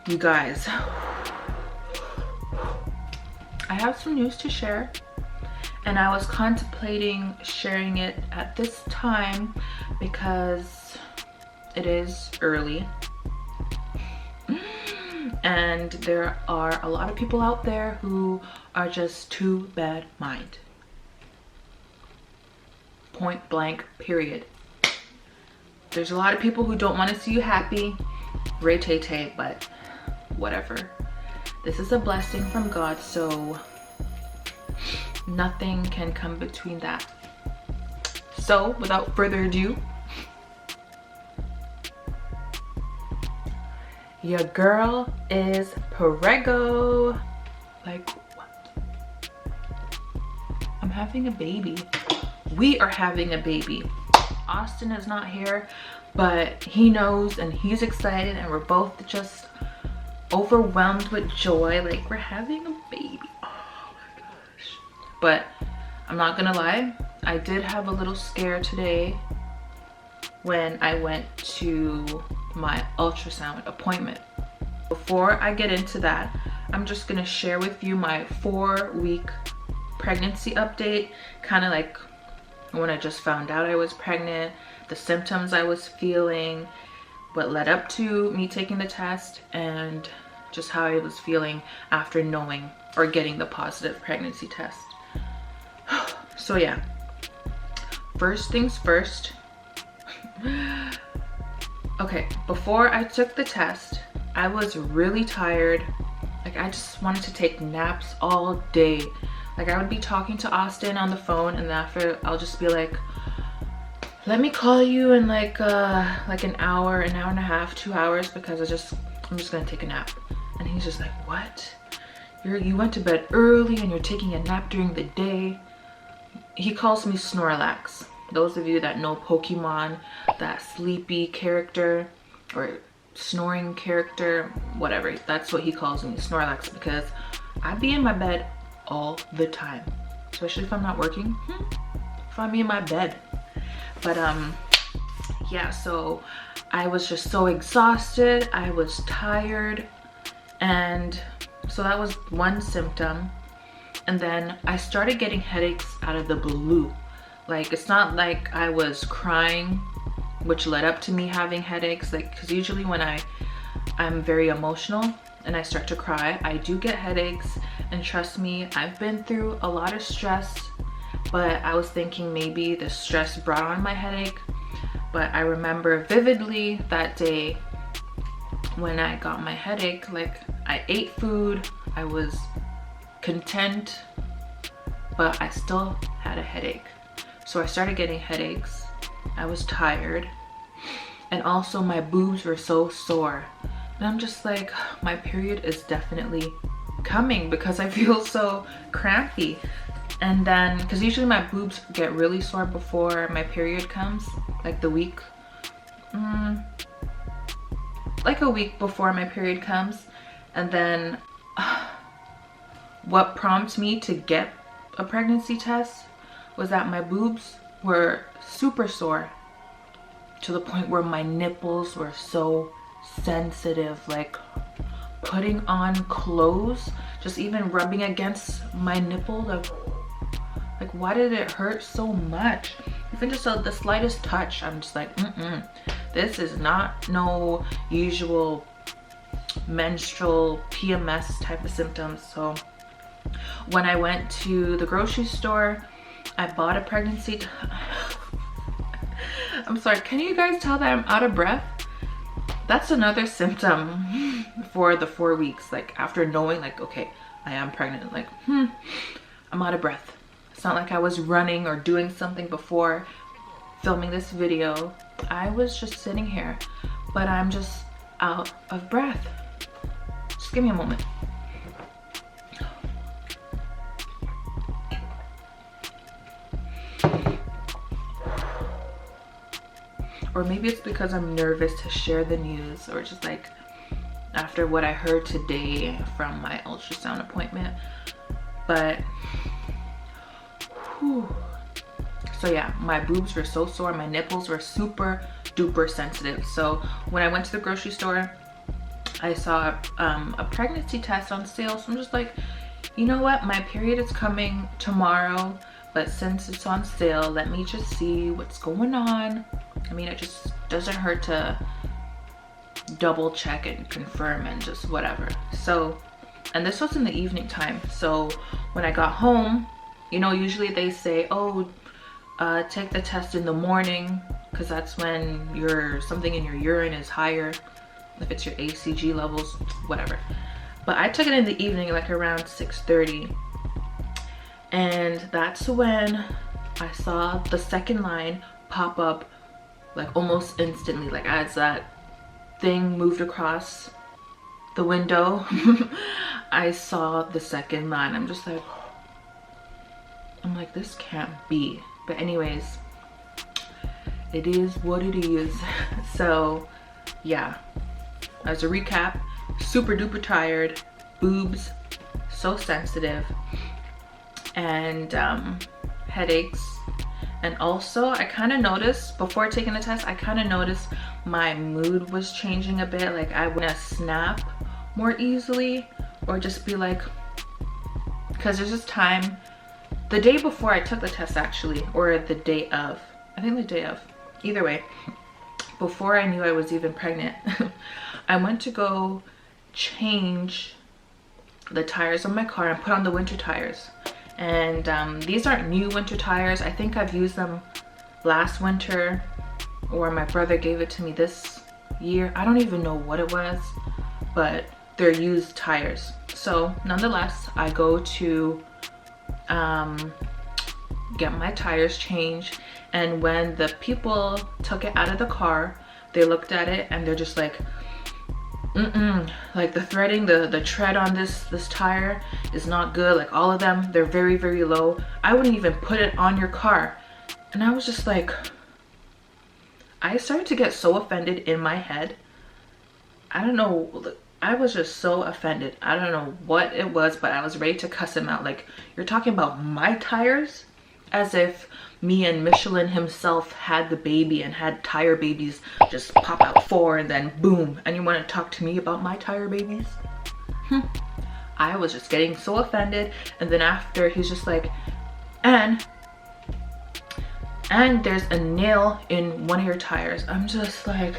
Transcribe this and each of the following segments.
You guys, I have some news to share, and I was contemplating sharing it at this time because it is early and there are a lot of people out there who are just too bad mind. Point blank, period. There's a lot of people who don't want to see you happy, ray-tay-tay, but whatever. This is a blessing from God, so nothing can come between that. So without further ado, your girl is prego. Like, what? I'm having a baby. We are having a baby. Austin is not here, but he knows and he's excited, and we're both just overwhelmed with joy. Like, we're having a baby. Oh my gosh. But I'm not gonna lie, I did have a little scare today when I went to my ultrasound appointment. Before I get into that, I'm just gonna share with you my 4-week pregnancy update, kind of like when I just found out I was pregnant, the symptoms I was feeling, what led up to me taking the test, and just how I was feeling after knowing or getting the positive pregnancy test. So yeah, first things first. Okay, before I took the test, I was really tired. Like, I just wanted to take naps all day. Like, I would be talking to Austin on the phone, and after I'll just be like, let me call you in like an hour and a half, 2 hours, because I'm just gonna take a nap. And he's just like, what? You went to bed early and you're taking a nap during the day? He calls me Snorlax. Those of you that know Pokemon, that sleepy character or snoring character, whatever, that's what he calls me, Snorlax, because I be in my bed all the time, especially if I'm not working. If I'm in my bed. But yeah, so I was just so exhausted, I was tired, and so that was one symptom. And then I started getting headaches out of the blue. Like, it's not like I was crying, which led up to me having headaches, like, because usually when I'm very emotional and I start to cry, I do get headaches. And trust me, I've been through a lot of stress, but I was thinking maybe the stress brought on my headache. But I remember vividly that day when I got my headache, like, I ate food, I was content, but I still had a headache. So I started getting headaches, I was tired, and also my boobs were so sore. And I'm just like, my period is definitely coming because I feel so crampy. And then, because usually my boobs get really sore before my period comes, like the week, like a week before my period comes. And then what prompted me to get a pregnancy test was that my boobs were super sore, to the point where my nipples were so sensitive. Like, putting on clothes, just even rubbing against my nipple, like why did it hurt so much? Even just the slightest touch, I'm just like, this is not no usual menstrual PMS type of symptoms. So when I went to the grocery store, I bought a pregnancy I'm sorry, can you guys tell that I'm out of breath? That's another symptom for the 4 weeks, like after knowing, like, okay, I am pregnant, like, I'm out of breath. It's not like I was running or doing something before filming this video. I was just sitting here, but I'm just out of breath. Just give me a moment. Or maybe it's because I'm nervous to share the news, or just like after what I heard today from my ultrasound appointment. But whew. So yeah, my boobs were so sore, my nipples were super duper sensitive. So when I went to the grocery store, I saw a pregnancy test on sale, so I'm just like, you know what, my period is coming tomorrow, but since it's on sale, let me just see what's going on. I mean, it just doesn't hurt to double check and confirm and just whatever. So, and this was in the evening time, so when I got home, you know, usually they say, oh, take the test in the morning because that's when something in your urine is higher, if it's your ACG levels, whatever. But I took it in the evening, like around 6:30, and that's when I saw the second line pop up like almost instantly, like as that thing moved across the window. I saw the second line. I'm like, this can't be. But anyways, it is what it is. So yeah, as a recap, super duper tired, boobs so sensitive, and headaches. And also I kind of noticed before taking the test, I kind of noticed my mood was changing a bit. Like I would snap more easily, or just be like, because there's this time the day before I took the test actually, or the day of, I think the day of, either way, before I knew I was even pregnant, I went to go change the tires on my car and put on the winter tires. And these aren't new winter tires. I think I've used them last winter, or my brother gave it to me this year. I don't even know what it was, but they're used tires. So nonetheless, I go to get my tires changed, and when the people took it out of the car, they looked at it and they're just like, like the threading, the tread on this tire is not good. Like all of them, they're very, very low. I wouldn't even put it on your car. And I was just like, I started to get so offended in my head. I don't know, I was just so offended. I don't know what it was, but I was ready to cuss him out. Like, you're talking about my tires? As if me and Michelin himself had the baby and had tire babies just pop out 4 and then boom, and you want to talk to me about my tire babies? I was just getting so offended. And then after, he's just like, and there's a nail in one of your tires. I'm just like,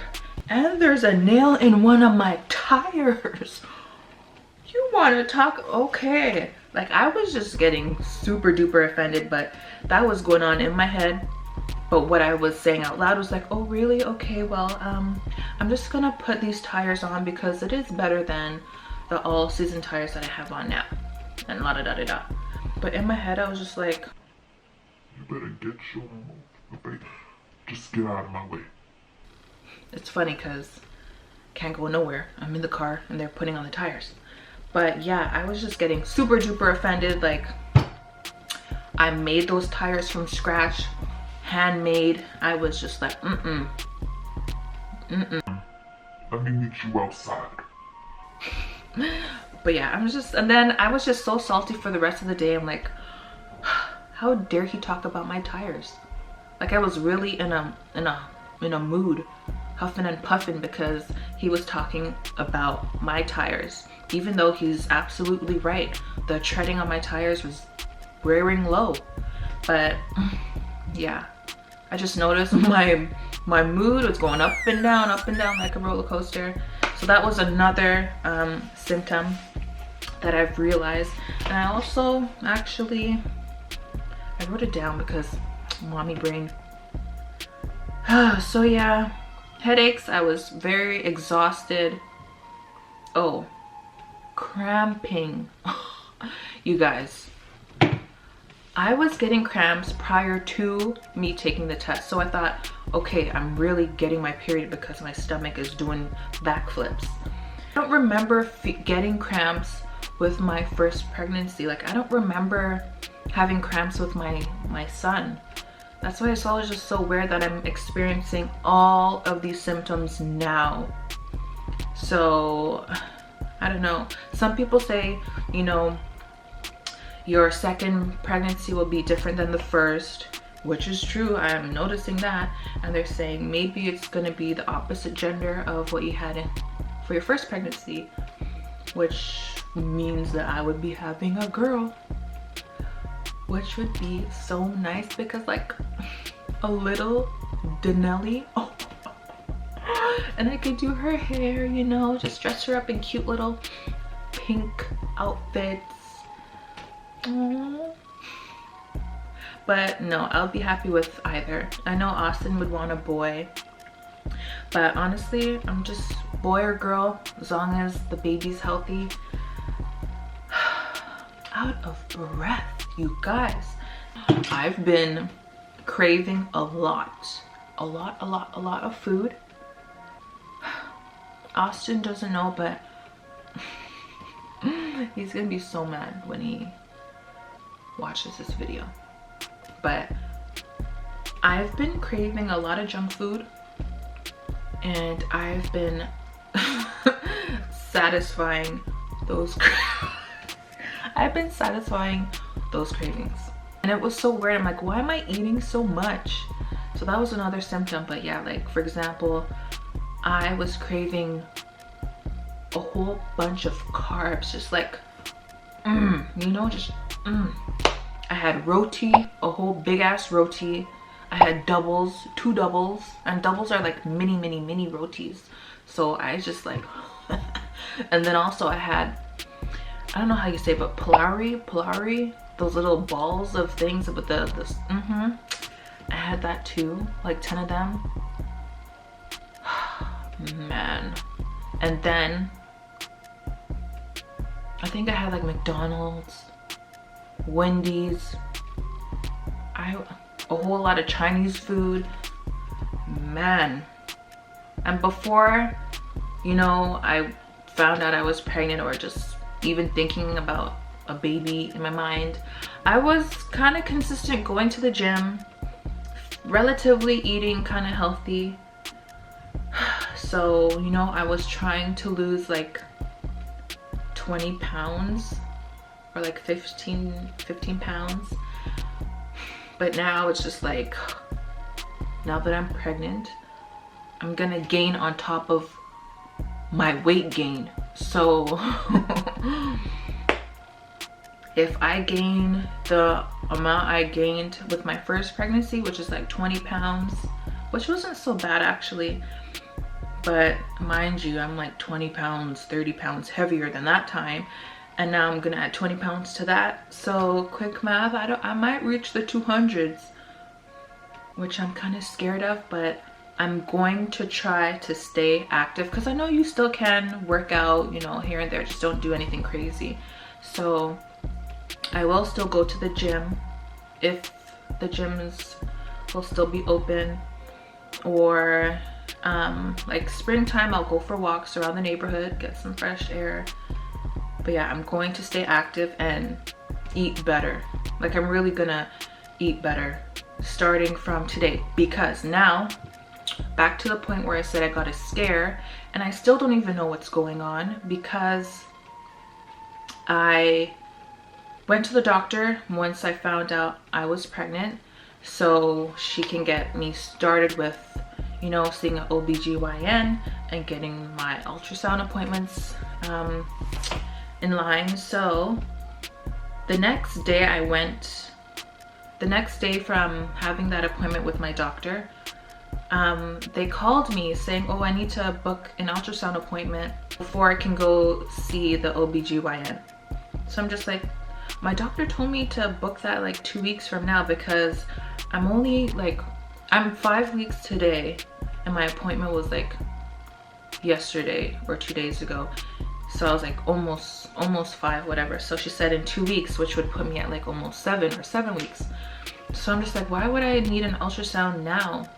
and there's a nail in one of my tires? You want to talk? Okay. Like, I was just getting super duper offended, but that was going on in my head. But what I was saying out loud was like, oh really? Okay, well, I'm just gonna put these tires on because it is better than the all season tires that I have on now, and la da da da da. But in my head I was just like, you better get your just get out of my way. It's funny because can't go nowhere. I'm in the car and they're putting on the tires. But yeah, I was just getting super duper offended. Like, I made those tires from scratch, handmade. I was just like, let me meet you outside. But yeah, and then I was just so salty for the rest of the day. I'm like, how dare he talk about my tires? Like, I was really in a mood, huffing and puffing, because he was talking about my tires, even though he's absolutely right. The treading on my tires was wearing low. But yeah, I just noticed my mood was going up and down like a roller coaster. So that was another symptom that I've realized. And I also actually, I wrote it down because mommy brain. So yeah, headaches. I was very exhausted. Oh, cramping. You guys, I was getting cramps prior to me taking the test. So I thought, okay, I'm really getting my period because my stomach is doing backflips. I don't remember getting cramps with my first pregnancy. Like, I don't remember having cramps with my son. That's why it's always just so weird that I'm experiencing all of these symptoms now. So I don't know. Some people say, you know, your second pregnancy will be different than the first, which is true. I am noticing that. And they're saying maybe it's going to be the opposite gender of what you had for your first pregnancy, which means that I would be having a girl, which would be so nice because like a little Denelli. Oh. And I could do her hair, you know, just dress her up in cute little pink outfits. Aww. But no, I'll be happy with either. I know Austin would want a boy, but honestly, I'm just boy or girl, as long as the baby's healthy. Out of breath, you guys. I've been craving a lot of food. Austin doesn't know, but he's gonna be so mad when he watches this video. But I've been craving a lot of junk food, and I've been satisfying those cravings. And it was so weird. I'm like, why am I eating so much? So that was another symptom. But yeah, like for example, I was craving a whole bunch of carbs, just like you know, just I had roti, a whole big ass roti. I had doubles, 2 doubles, and doubles are like mini rotis. So I just like and then also I had, I don't know how you say, but pilari, those little balls of things with the I had that too, like 10 of them. Man. And then I think I had like McDonald's, Wendy's, a whole lot of Chinese food, man. And before, you know, I found out I was pregnant, or just even thinking about a baby in my mind, I was kind of consistent going to the gym, relatively eating kind of healthy. So, you know, I was trying to lose like 20 pounds or like 15 pounds. But now it's just like, now that I'm pregnant, I'm gonna gain on top of my weight gain. So if I gain the amount I gained with my first pregnancy, which is like 20 pounds, which wasn't so bad actually, but mind you, I'm like 20 pounds, 30 pounds heavier than that time. And now I'm gonna add 20 pounds to that. So quick math, I might reach the 200s, which I'm kind of scared of, but I'm going to try to stay active because I know you still can work out, you know, here and there, just don't do anything crazy. So I will still go to the gym if the gyms will still be open, or like springtime I'll go for walks around the neighborhood, get some fresh air. But yeah, I'm going to stay active and eat better. Like I'm really gonna eat better starting from today, because now back to the point where I said I got a scare and I still don't even know what's going on, because I went to the doctor once I found out I was pregnant so she can get me started with, you know, seeing an OBGYN and getting my ultrasound appointments in line. So the next day from having that appointment with my doctor, they called me saying, oh, I need to book an ultrasound appointment before I can go see the OBGYN. So I'm just like, my doctor told me to book that like 2 weeks from now, because I'm 5 weeks today and my appointment was like yesterday or 2 days ago. So I was like almost 5, whatever. So she said in 2 weeks, which would put me at like almost 7 weeks. So I'm just like, why would I need an ultrasound now?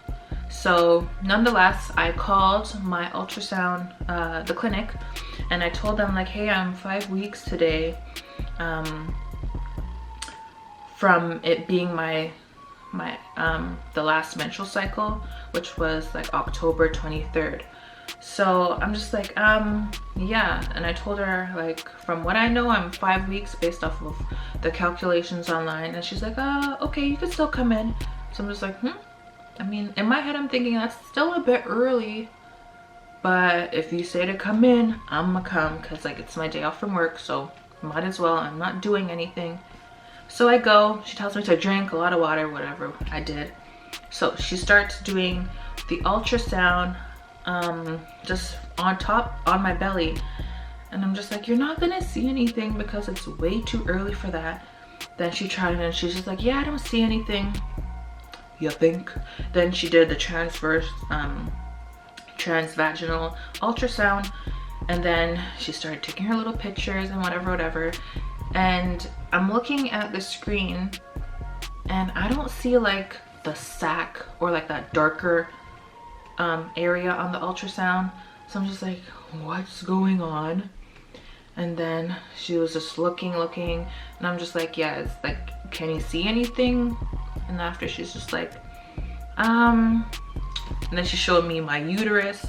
So nonetheless, I called my ultrasound, the clinic, and I told them like, hey, I'm 5 weeks today from it being my the last menstrual cycle, which was like October 23rd. So I'm just like, yeah. And I told her like, from what I know, I'm 5 weeks based off of the calculations online. And she's like, okay, you can still come in. So I'm just like, I mean, in my head, I'm thinking that's still a bit early. but if you say to come in, I'ma come, because like it's my day off from work, so might as well. I'm not doing anything. So I go. She tells me to drink a lot of water, whatever. I did. So she starts doing the ultrasound just on my belly, and I'm just like, you're not gonna see anything because it's way too early for that. Then she tried it and she's just like, yeah, I don't see anything. You think? Then she did the transvaginal ultrasound, and then she started taking her little pictures and whatever. And I'm looking at the screen and I don't see like the sac or like that darker area on the ultrasound. So I'm just like, what's going on? And then she was just looking, and I'm just like, yeah, it's like, can you see anything? And after she's just like, and then she showed me my uterus,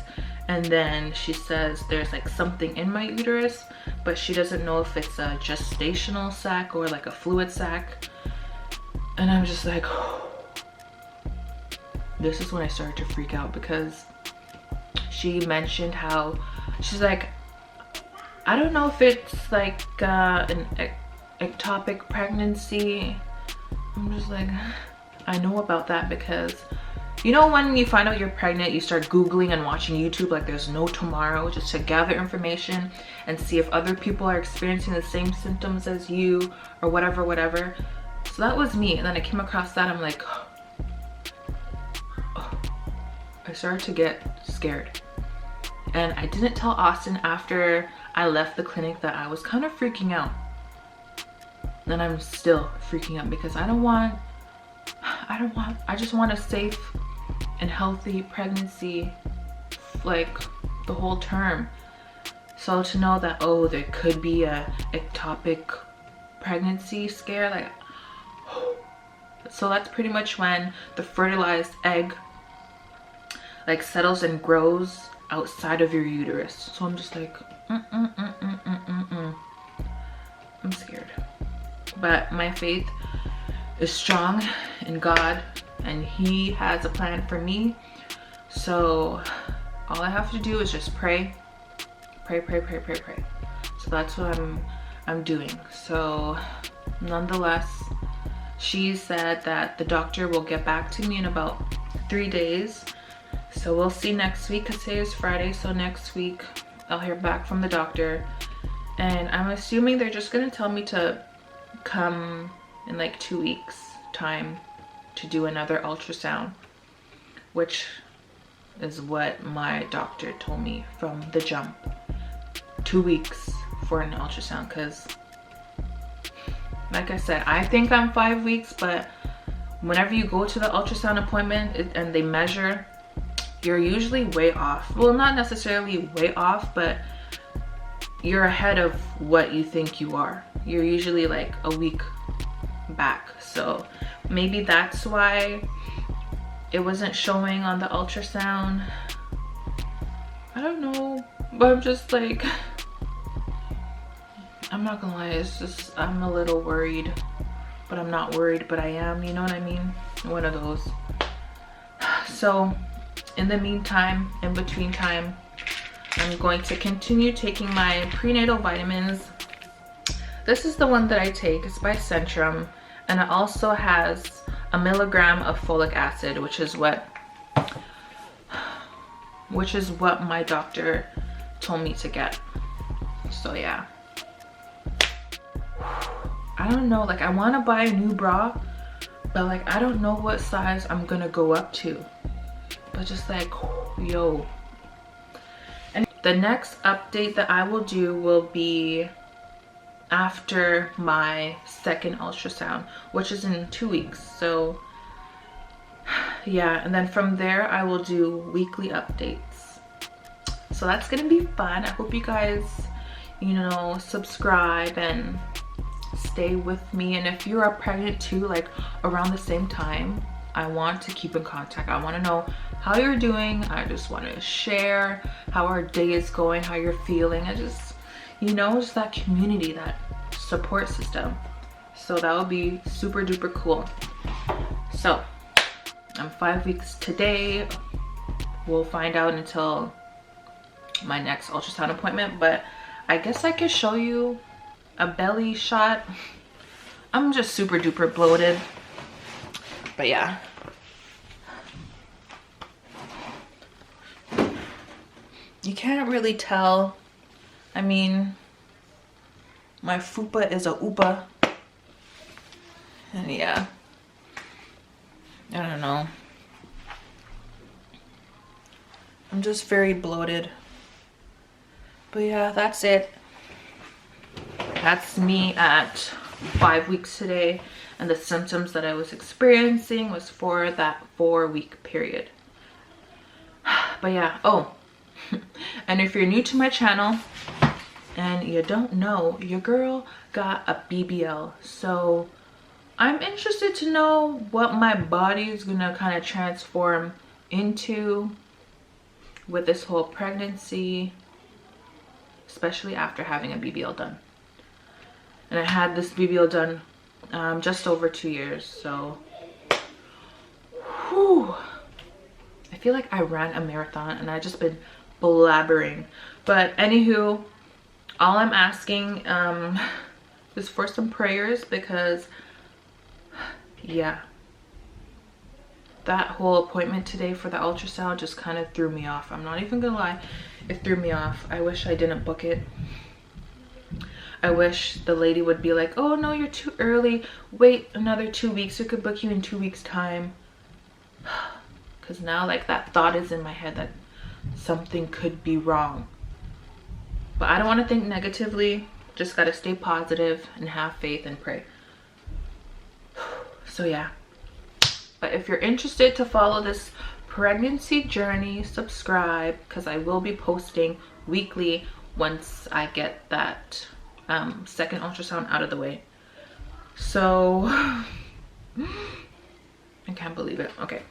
and then she says there's like something in my uterus, but she doesn't know if it's a gestational sac or like a fluid sac. And I'm just like, this is when I started to freak out, because she mentioned how she's like, I don't know if it's like an ectopic pregnancy. I'm just like, I know about that because, you know, when you find out you're pregnant, you start Googling and watching YouTube like there's no tomorrow, just to gather information and see if other people are experiencing the same symptoms as you or whatever. So that was me. And then I came across that. I'm like, I started to get scared. And I didn't tell Austin after I left the clinic that I was kind of freaking out. And I'm still freaking out because I just want a safe and healthy pregnancy, like the whole term. So to know that, oh, there could be a ectopic pregnancy scare, like, so that's pretty much when the fertilized egg like settles and grows outside of your uterus. So I'm just like, I'm scared. But my faith is strong in God, and He has a plan for me. So all I have to do is just pray. So that's what I'm doing. So nonetheless, she said that the doctor will get back to me in about 3 days. So we'll see next week, because today is Friday. So next week I'll hear back from the doctor, and I'm assuming they're just gonna tell me to come in like 2 weeks time to do another ultrasound, which is what my doctor told me from the jump. 2 weeks for an ultrasound, because like I said, I think I'm 5 weeks, but whenever you go to the ultrasound appointment and they measure, you're usually way off. Well, not necessarily way off, but you're ahead of what you think you are. You're usually like a week back. So maybe that's why it wasn't showing on the ultrasound. I don't know, but I'm just like, I'm not gonna lie, it's just, I'm a little worried, but I'm not worried, but I am, you know what I mean? One of those. So in the meantime, in between time, I'm going to continue taking my prenatal vitamins. This is the one that I take. It's by Centrum, and it also has 1 milligram of folic acid, which is what my doctor told me to get. So yeah, I don't know, like I want to buy a new bra, but like I don't know what size I'm gonna go up to. But just like, yo. And the next update that I will do will be after my second ultrasound, which is in 2 weeks. So yeah, and then from there I will do weekly updates. So that's gonna be fun. I hope you guys, you know, subscribe and stay with me. And if you are pregnant too, like around the same time, I want to keep in contact. I want to know how you're doing. I just want to share how our day is going, how you're feeling. I just, you know, just that community, that support system. So that would be super duper cool. So I'm 5 weeks today. We'll find out until my next ultrasound appointment, but I guess I could show you a belly shot. I'm just super duper bloated, but yeah. You can't really tell. I mean, my fupa is a oopa. And yeah, I don't know. I'm just very bloated. But yeah, that's it. That's me at 5 weeks today. And the symptoms that I was experiencing was for that 4-week period. But yeah, oh. And if you're new to my channel and you don't know, your girl got a BBL. So I'm interested to know what my body is gonna kind of transform into with this whole pregnancy, especially after having a BBL done. And I had this BBL done just over 2 years, so whew. I feel like I ran a marathon and I just been blabbering. But anywho, all I'm asking is for some prayers, because yeah, that whole appointment today for the ultrasound just kind of threw me off. I'm not even gonna lie, it threw me off. I wish I didn't book it. I wish the lady would be like, oh no, you're too early, wait another 2 weeks, we could book you in 2 weeks time. Because now like that thought is in my head that something could be wrong. But I don't want to think negatively, just gotta stay positive and have faith and pray. So yeah, but if you're interested to follow this pregnancy journey, subscribe, because I will be posting weekly once I get that second ultrasound out of the way. So I can't believe it. Okay,